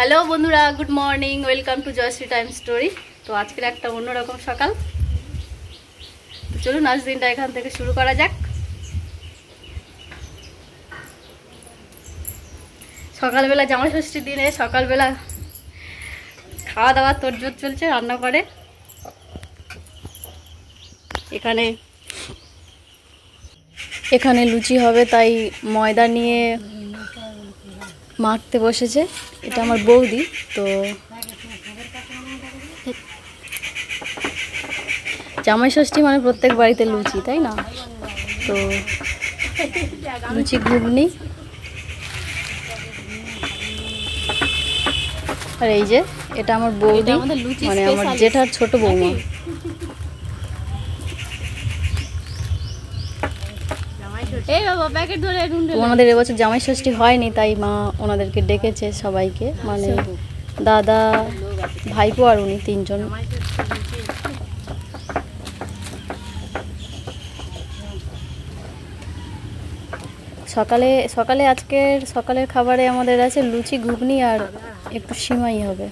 Hello বন্ধুরা, good morning, welcome to Jayshree time story. তো আজকের একটা অন্যরকম সকাল। তো চলুন আজ দিনটা এখান থেকে শুরু করা যাক। সকালবেলা জামাই ষষ্ঠীর দিনে সকালবেলা খাওয়া দাওয়া তোড়জোড় চলছে, রান্না করে। এখানে লুচি হবে, তাই ময়দা নিয়ে মাখতে বসেছে। এটা আমার বৌদি। তো জামাই ষষ্ঠী মানে প্রত্যেক বাড়িতে লুচি, তাই না? তো লুচি ঘুগনি। আর এই যে এটা আমার বৌদি, মানে আমার জেঠার ছোট বৌমা। ওনাদের এবছর জামাই ষষ্ঠী হয়নি, তাই মা ওনাদেরকে ডেকেছে সবাইকে, মানে দাদা, ভাইপো আর উনি তিনজন। সকালে আজকের সকালের খাবারে আমাদের আছে লুচি ঘুগনি আর একটু সিমাই হবে।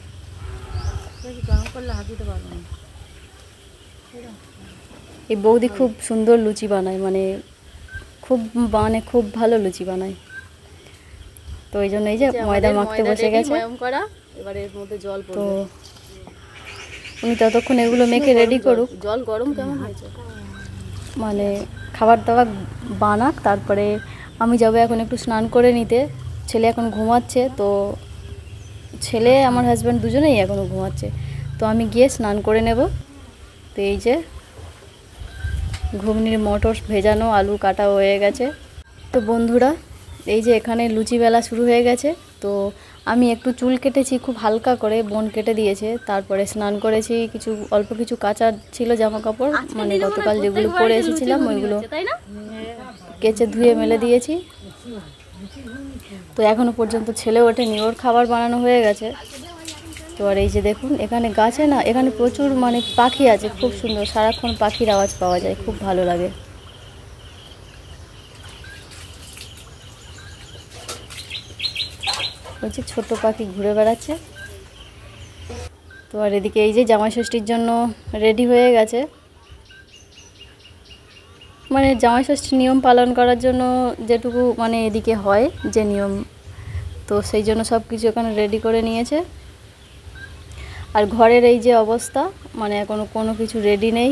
এই বৌদি খুব সুন্দর লুচি বানায়, মানে খুব ভালো লুচি বানায়। তো এই জন্য এই যে ময়দা মাখতে বসে গেছে। তো উনি ততক্ষণ এগুলো মেখে রেডি করুক। জল গরম কেমন হয়েছে, মানে খাবার দাবার বানাক, তারপরে আমি যাবো এখন একটু স্নান করে নিতে। ছেলে এখন ঘুমাচ্ছে, তো ছেলে আমার হাজব্যান্ড দুজনেই এখনও ঘুমাচ্ছে। তো আমি গিয়ে স্নান করে নেব। তো এই যে ঘুগনির মটর ভেজানো, আলু কাটা হয়ে গেছে। তো বন্ধুরা, এই যে এখানে লুচি বেলা শুরু হয়ে গেছে। তো আমি একটু চুল কেটেছি, খুব হালকা করে, বোন কেটে দিয়েছে। তারপরে স্নান করেছি, অল্প কিছু কাঁচা ছিল জামা কাপড়, মানে গতকাল যেগুলো পরে এসেছিলাম ওইগুলো কেচে ধুয়ে মেলে দিয়েছি। তো এখনো পর্যন্ত ছেলে ওঠেনি, ওর খাবার বানানো হয়ে গেছে। তো আর এই যে দেখুন, এখানে গাছে না, এখানে প্রচুর মানে পাখি আছে, খুব সুন্দর, সারাক্ষণ পাখির আওয়াজ পাওয়া যায়, খুব ভালো লাগে। বলছি ছোট পাখি ঘুরে বেড়াচ্ছে। তো আর এদিকে এই যে জামাই ষষ্ঠীর জন্য রেডি হয়ে গেছে, মানে জামাই ষষ্ঠীর নিয়ম পালন করার জন্য যেটুকু মানে এদিকে হয় যে নিয়ম, তো সেই জন্য সব কিছু এখানে রেডি করে নিয়েছে। আর ঘরের এই যে অবস্থা, মানে এখনও কোনো কিছু রেডি নেই,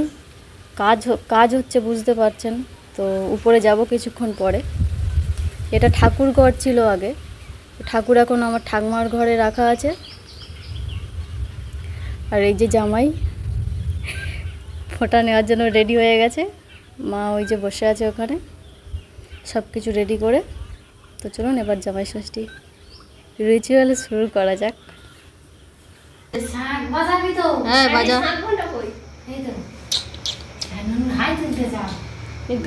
কাজ হচ্ছে, বুঝতে পারছেন। তো উপরে যাব কিছুক্ষণ পরে। এটা ঠাকুর ঘর ছিল আগে, ঠাকুর এখন আমার ঠাকুমার ঘরে রাখা আছে। আর এই যে জামাই ফোঁটা নেওয়ার জন্য রেডি হয়ে গেছে, মা ওই যে বসে আছে ওখানে, সব কিছু রেডি করে। তো চলুন এবার জামাই ষষ্ঠী রিচুয়াল শুরু করা যাক। হ্যাঁ বাজা,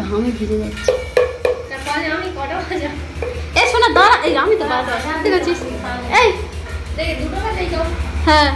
ঘামে ভিজে যাচ্ছে। এই শোনা দাঁড়া, এই আমি তো ঠিক আছিস, এই হ্যাঁ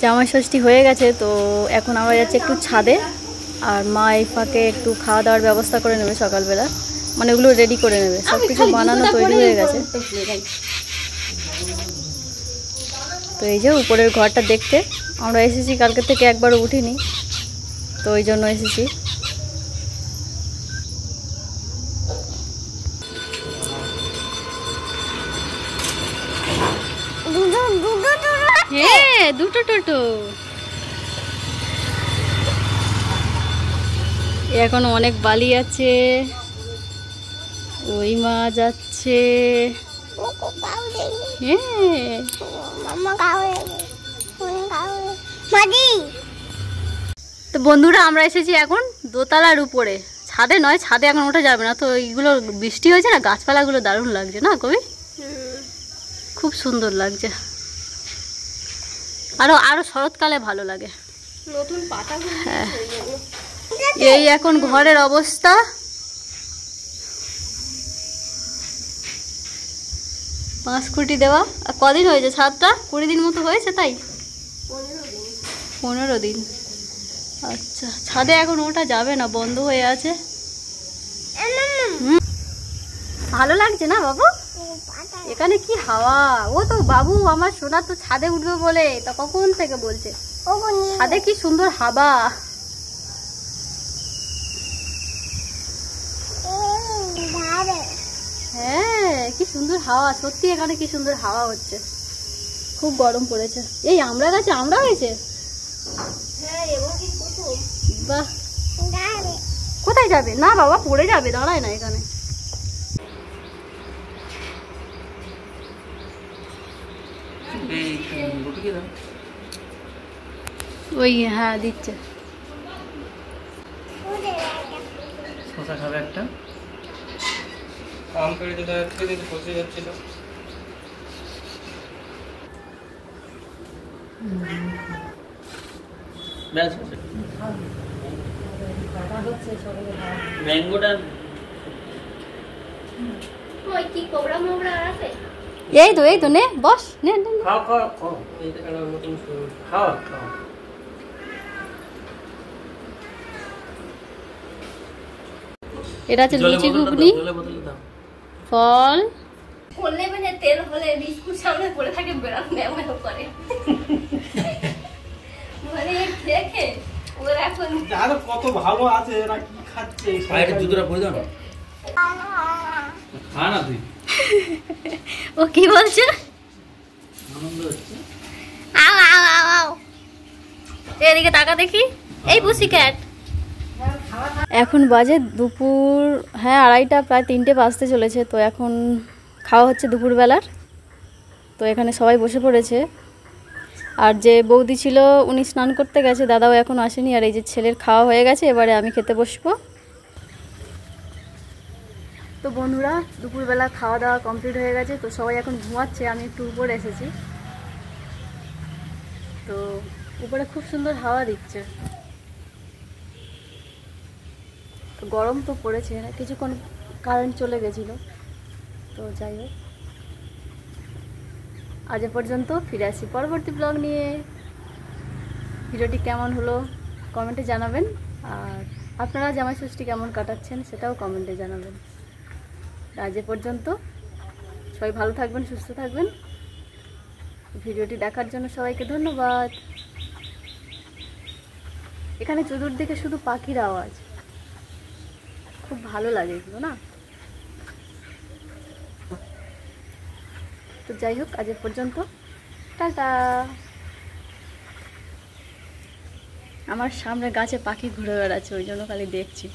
জামাই ষষ্ঠী হয়ে গেছে। তো এখন আমরা যাচ্ছি একটু ছাদে, আর মা এই ফাঁকে একটু খাওয়া দাওয়ার ব্যবস্থা করে নেবে সকালবেলা, মানে ওগুলো রেডি করে নেবে, সব কিছু বানানো তৈরি হয়ে গেছে। তো এই যে উপরের ঘরটা দেখতে আমরা এসেছি, কালকে থেকে একবারও উঠিনি। তো ওই জন্য এসেছি। হ্যাঁ, দুটো টোটো। এখন অনেক বালি আছে, ওই মা যাচ্ছে। তো বন্ধুরা আমরা এসেছি এখন দোতলার উপরে, ছাদে নয়, ছাদে এখন ওঠা যাবে না। তো এইগুলো বৃষ্টি হয়েছে না, গাছপালাগুলো দারুণ লাগছে না কবি? খুব সুন্দর লাগছে। আরো আরো শরৎকালে ভালো লাগে, নতুন পাতা। হ্যাঁ, এই এখন ঘরের অবস্থা। পাঁচকুটি দেওয়া। আর কদিন হয়েছে ছাদটা? 20 দিন মতো হয়েছে, তাই 15 দিন। আচ্ছা, ছাদে এখন ওটা যাবে না, বন্ধ হয়ে আছে। ভালো লাগছে না বাবু? এখানে কি হাওয়া! ও তো বাবু আমার সোনা তো ছাদে উঠবে বলে তা কখন থেকে বলছে ছাদে কি সুন্দর হাওয়া। হ্যাঁ, কি সুন্দর হাওয়া, সত্যি এখানে কি সুন্দর হাওয়া হচ্ছে। খুব গরম পড়েছে। এই আমড়া গাছে আমড়া হয়েছে? বাহ, কোথায় যাবে? না বাবা, পড়ে যাবে, দাঁড়ায় না এখানে। ওই হ্যাঁ দিচ্ছে। শশা খাবে একটা? আম পেড়ে দিতে বসে যাচ্ছিল। ম্যাঙ্গোটা এই তো নে, বস, নে। খাও খাও খাও, এইটা মতন খাও খাও। এটা হচ্ছে লুচি ঘুগনি, ফল। করলে মানে তেল হলে বিস্কুট সামনে পড়ে থাকে, বেরাম নেমে করে মানে দেখে ওর এখন আরো কত ভালো আছে, এরা কি খাচ্ছে? বাইরে জুতোটা পরে দাও না, খা না তুই। ও কি বলছে? আনন্দ হচ্ছে। আও আও আও আও, এদিকে তাকা দেখি। এই পুসি ক্যাট। এখন বাজে দুপুর, হ্যাঁ 2:30, প্রায় 3টে বাজতে চলেছে। তো এখন খাওয়া হচ্ছে দুপুরবেলার। তো এখানে সবাই বসে পড়েছে। আর যে বৌদি ছিল উনি স্নান করতে গেছে, দাদাও এখন আসেনি। আর এই যে ছেলের খাওয়া হয়ে গেছে, এবারে আমি খেতে বসবো। তো বন্ধুরা, দুপুরবেলা খাওয়া দাওয়া কমপ্লিট হয়ে গেছে। তো সবাই এখন ঘুমাচ্ছে, আমি একটু উপরে এসেছি। তো উপরে খুব সুন্দর হাওয়া দিচ্ছে। গরম তো পড়েছে, কিছুক্ষণ কারেন্ট চলে গেছিলো। তো যাই হোক, আজ পর্যন্ত, ফিরে আসি পরবর্তী ব্লগ নিয়ে। ভিডিওটি কেমন হলো কমেন্টে জানাবেন। আর আপনারা জামাই ষষ্ঠী কেমন কাটাচ্ছেন সেটাও কমেন্টে জানাবেন। আজ পর্যন্ত, সবাই ভালো থাকবেন, সুস্থ থাকবেন। ভিডিওটি দেখার জন্য সবাইকে ধন্যবাদ। এখানে চতুর্দিকে শুধু পাখির আওয়াজ, খুব ভালো লাগে এগুলো না। তো যাই হোক, আজ পর্যন্ত, টাটা। আমার সামনে গাছে পাখি ঘুরে বেড়াচ্ছে, ওই জন্য খালি দেখছি।